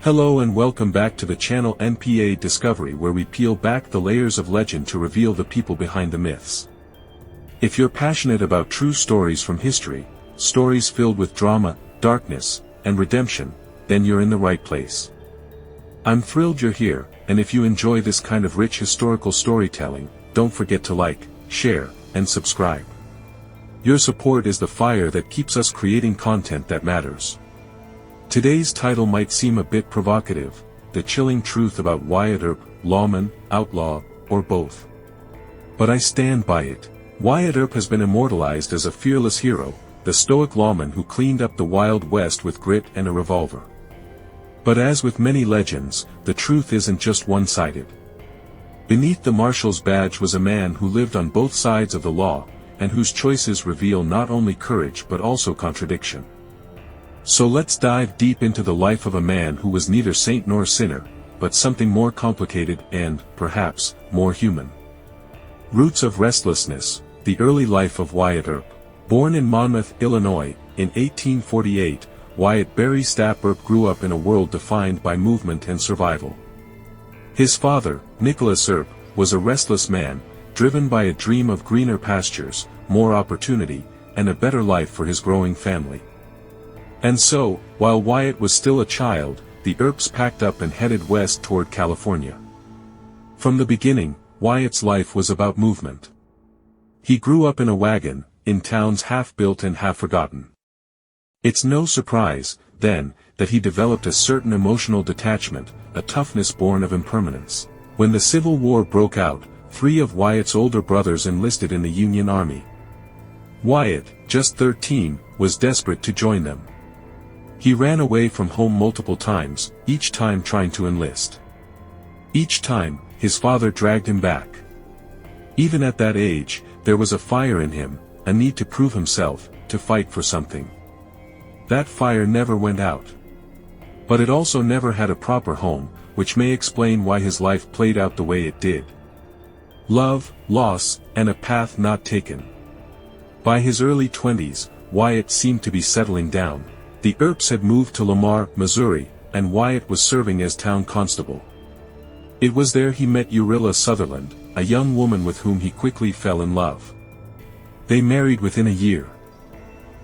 Hello and welcome back to the channel NPA Discovery, where we peel back the layers of legend to reveal the people behind the myths. If you're passionate about true stories from history, stories filled with drama, darkness, and redemption, then you're in the right place. I'm thrilled you're here, and if you enjoy this kind of rich historical storytelling, don't forget to like, share, and subscribe. Your support is the fire that keeps us creating content that matters. Today's title might seem a bit provocative: the chilling truth about Wyatt Earp, Lawman, Outlaw, or both. But I stand by it. Wyatt Earp has been immortalized as a fearless hero, the stoic lawman who cleaned up the Wild West with grit and a revolver. But as with many legends, the truth isn't just one-sided. Beneath the marshal's badge was a man who lived on both sides of the law, and whose choices reveal not only courage but also contradiction. So let's dive deep into the life of a man who was neither saint nor sinner, but something more complicated and, perhaps, more human. Roots of restlessness: the early life of Wyatt Earp. Born in Monmouth, Illinois, in 1848, Wyatt Barry Stapp Earp grew up in a world defined by movement and survival. His father, Nicholas Earp, was a restless man, driven by a dream of greener pastures, more opportunity, and a better life for his growing family. And so, while Wyatt was still a child, the Earps packed up and headed west toward California. From the beginning, Wyatt's life was about movement. He grew up in a wagon, in towns half-built and half-forgotten. It's no surprise, then, that he developed a certain emotional detachment, a toughness born of impermanence. When the Civil War broke out, 3 of Wyatt's older brothers enlisted in the Union Army. Wyatt, just 13, was desperate to join them. He ran away from home multiple times, each time trying to enlist. Each time, his father dragged him back. Even at that age, there was a fire in him, a need to prove himself, to fight for something. That fire never went out. But it also never had a proper home, which may explain why his life played out the way it did. Love, loss, and a path not taken. By his early 20s, Wyatt seemed to be settling down. The Earps had moved to Lamar, Missouri, and Wyatt was serving as town constable. It was there he met Urilla Sutherland, a young woman with whom he quickly fell in love. They married within a year.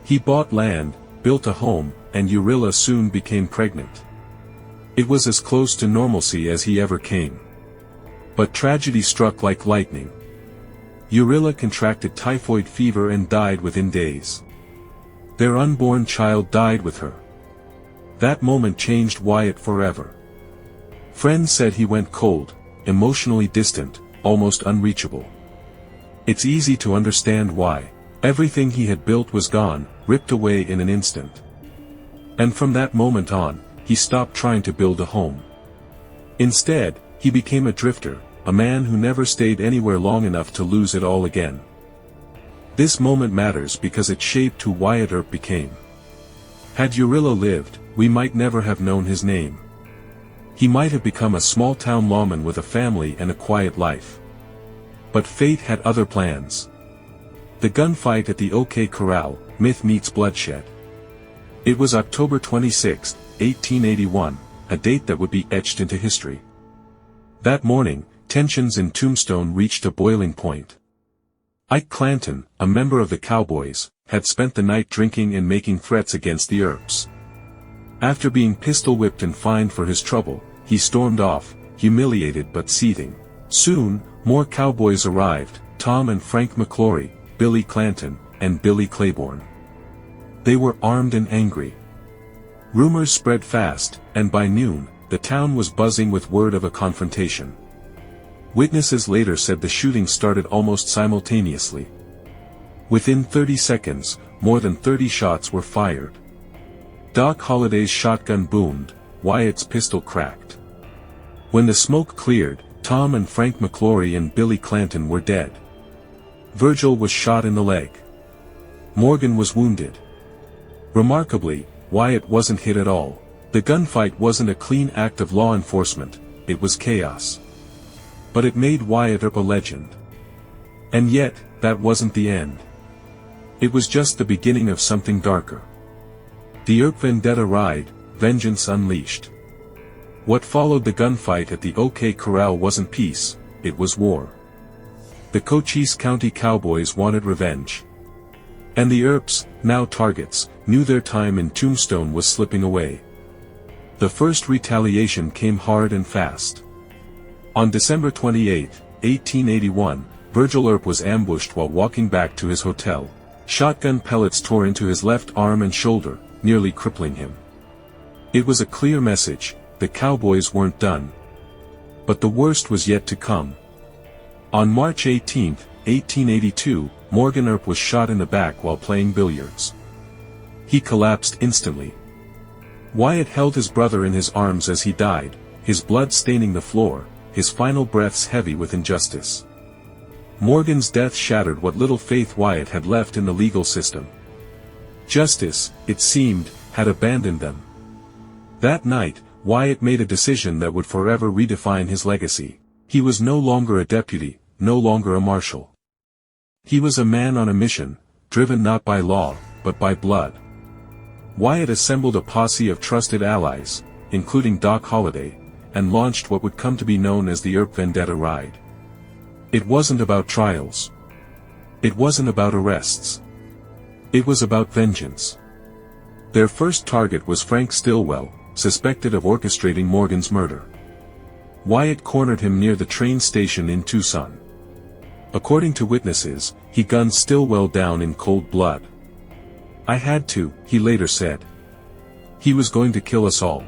He bought land, built a home, and Urilla soon became pregnant. It was as close to normalcy as he ever came. But tragedy struck like lightning. Urilla contracted typhoid fever and died within days. Their unborn child died with her. That moment changed Wyatt forever. Friends said he went cold, emotionally distant, almost unreachable. It's easy to understand why. Everything he had built was gone, ripped away in an instant. And from that moment on, he stopped trying to build a home. Instead, he became a drifter, a man who never stayed anywhere long enough to lose it all again. This moment matters because it shaped who Wyatt Earp became. Had Urilla lived, we might never have known his name. He might have become a small-town lawman with a family and a quiet life. But fate had other plans. The gunfight at the OK Corral, myth meets bloodshed. It was October 26, 1881, a date that would be etched into history. That morning, tensions in Tombstone reached a boiling point. Ike Clanton, a member of the Cowboys, had spent the night drinking and making threats against the Earps. After being pistol-whipped and fined for his trouble, he stormed off, humiliated but seething. Soon, more cowboys arrived: Tom and Frank McClory, Billy Clanton, and Billy Claiborne. They were armed and angry. Rumors spread fast, and by noon, the town was buzzing with word of a confrontation. Witnesses later said the shooting started almost simultaneously. Within 30 seconds, more than 30 shots were fired. Doc Holliday's shotgun boomed, Wyatt's pistol cracked. When the smoke cleared, Tom and Frank McClory and Billy Clanton were dead. Virgil was shot in the leg. Morgan was wounded. Remarkably, Wyatt wasn't hit at all. The gunfight wasn't a clean act of law enforcement, it was chaos. But it made Wyatt Earp a legend. And yet, that wasn't the end. It was just the beginning of something darker. The Earp Vendetta Ride, Vengeance Unleashed. What followed the gunfight at the OK Corral wasn't peace, it was war. The Cochise County Cowboys wanted revenge. And the Earps, now targets, knew their time in Tombstone was slipping away. The first retaliation came hard and fast. On December 28, 1881, Virgil Earp was ambushed while walking back to his hotel. Shotgun pellets tore into his left arm and shoulder, nearly crippling him. It was a clear message, the Cowboys weren't done. But the worst was yet to come. On March 18, 1882, Morgan Earp was shot in the back while playing billiards. He collapsed instantly. Wyatt held his brother in his arms as he died, his blood staining the floor, his final breaths heavy with injustice. Morgan's death shattered what little faith Wyatt had left in the legal system. Justice, it seemed, had abandoned them. That night, Wyatt made a decision that would forever redefine his legacy. He was no longer a deputy, no longer a marshal. He was a man on a mission, driven not by law, but by blood. Wyatt assembled a posse of trusted allies, including Doc Holliday, and launched what would come to be known as the Earp Vendetta Ride. It wasn't about trials. It wasn't about arrests. It was about vengeance. Their first target was Frank Stillwell, suspected of orchestrating Morgan's murder. Wyatt cornered him near the train station in Tucson. According to witnesses, he gunned Stillwell down in cold blood. "I had to," he later said. "He was going to kill us all."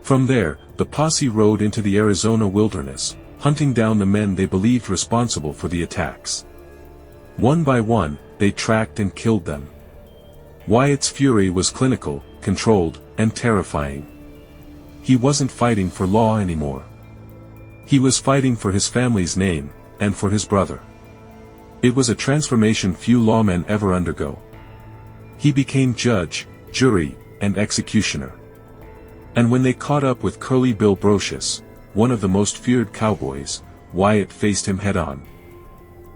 From there, the posse rode into the Arizona wilderness, hunting down the men they believed responsible for the attacks. One by one, they tracked and killed them. Wyatt's fury was clinical, controlled, and terrifying. He wasn't fighting for law anymore. He was fighting for his family's name, and for his brother. It was a transformation few lawmen ever undergo. He became judge, jury, and executioner. And when they caught up with Curly Bill Brocious, one of the most feared cowboys, Wyatt faced him head-on.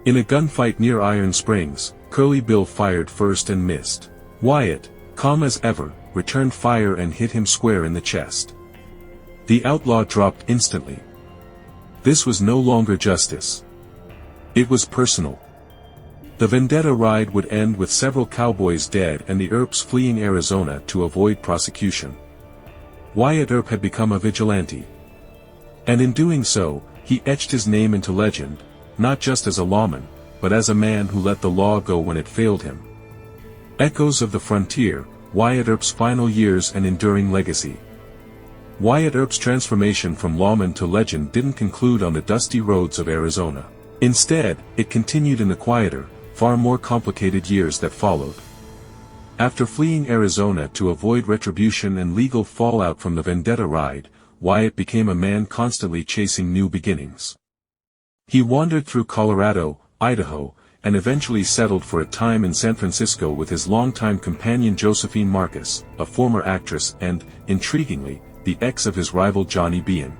In a gunfight near Iron Springs, Curly Bill fired first and missed. Wyatt, calm as ever, returned fire and hit him square in the chest. The outlaw dropped instantly. This was no longer justice. It was personal. The Vendetta Ride would end with several cowboys dead and the Earps fleeing Arizona to avoid prosecution. Wyatt Earp had become a vigilante. And in doing so, he etched his name into legend, not just as a lawman, but as a man who let the law go when it failed him. Echoes of the Frontier, Wyatt Earp's final years and enduring legacy. Wyatt Earp's transformation from lawman to legend didn't conclude on the dusty roads of Arizona. Instead, it continued in the quieter, far more complicated years that followed. After fleeing Arizona to avoid retribution and legal fallout from the Vendetta Ride, Wyatt became a man constantly chasing new beginnings. He wandered through Colorado, Idaho, and eventually settled for a time in San Francisco with his longtime companion Josephine Marcus, a former actress and, intriguingly, the ex of his rival Johnny Bean.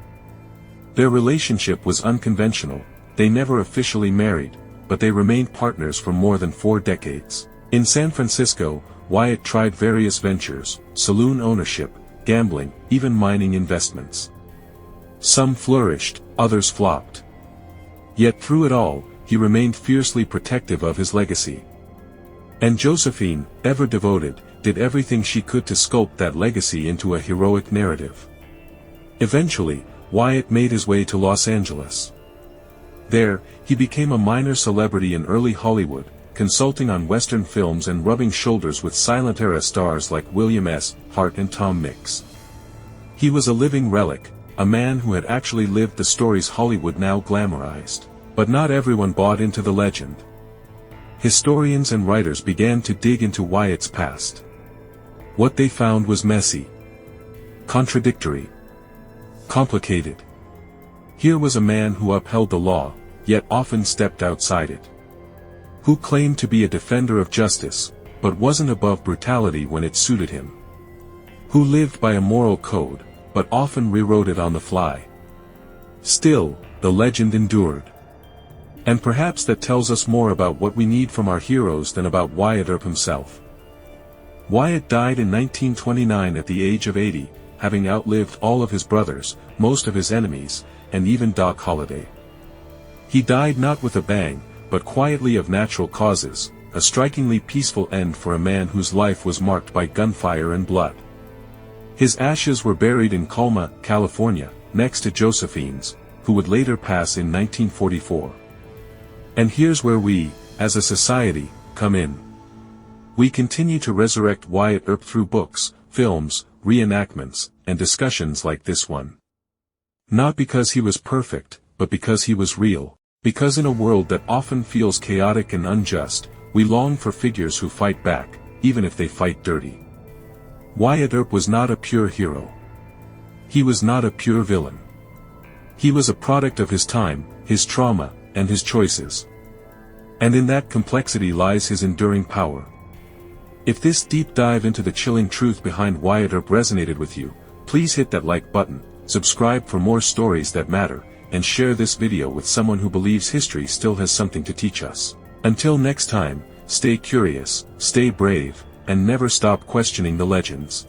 Their relationship was unconventional. They never officially married, but they remained partners for more than 4 decades. In San Francisco, Wyatt tried various ventures, saloon ownership, gambling, even mining investments. Some flourished, others flopped. Yet through it all, he remained fiercely protective of his legacy. And Josephine, ever devoted, did everything she could to sculpt that legacy into a heroic narrative. Eventually, Wyatt made his way to Los Angeles. There, he became a minor celebrity in early Hollywood, consulting on Western films and rubbing shoulders with silent-era stars like William S. Hart and Tom Mix. He was a living relic, a man who had actually lived the stories Hollywood now glamorized. But not everyone bought into the legend. Historians and writers began to dig into Wyatt's past. What they found was messy, contradictory, complicated. Here was a man who upheld the law, yet often stepped outside it. Who claimed to be a defender of justice, but wasn't above brutality when it suited him. Who lived by a moral code, but often rewrote it on the fly. Still, the legend endured. And perhaps that tells us more about what we need from our heroes than about Wyatt Earp himself. Wyatt died in 1929 at the age of 80, having outlived all of his brothers, most of his enemies, and even Doc Holliday. He died not with a bang, but quietly of natural causes, a strikingly peaceful end for a man whose life was marked by gunfire and blood. His ashes were buried in Colma, California, next to Josephine's, who would later pass in 1944. And here's where we, as a society, come in. We continue to resurrect Wyatt Earp through books, films, reenactments, and discussions like this one. Not because he was perfect, but because he was real. Because in a world that often feels chaotic and unjust, we long for figures who fight back, even if they fight dirty. Wyatt Earp was not a pure hero. He was not a pure villain. He was a product of his time, his trauma, and his choices. And in that complexity lies his enduring power. If this deep dive into the chilling truth behind Wyatt Earp resonated with you, please hit that like button, subscribe for more stories that matter, and share this video with someone who believes history still has something to teach us. Until next time, stay curious, stay brave, and never stop questioning the legends.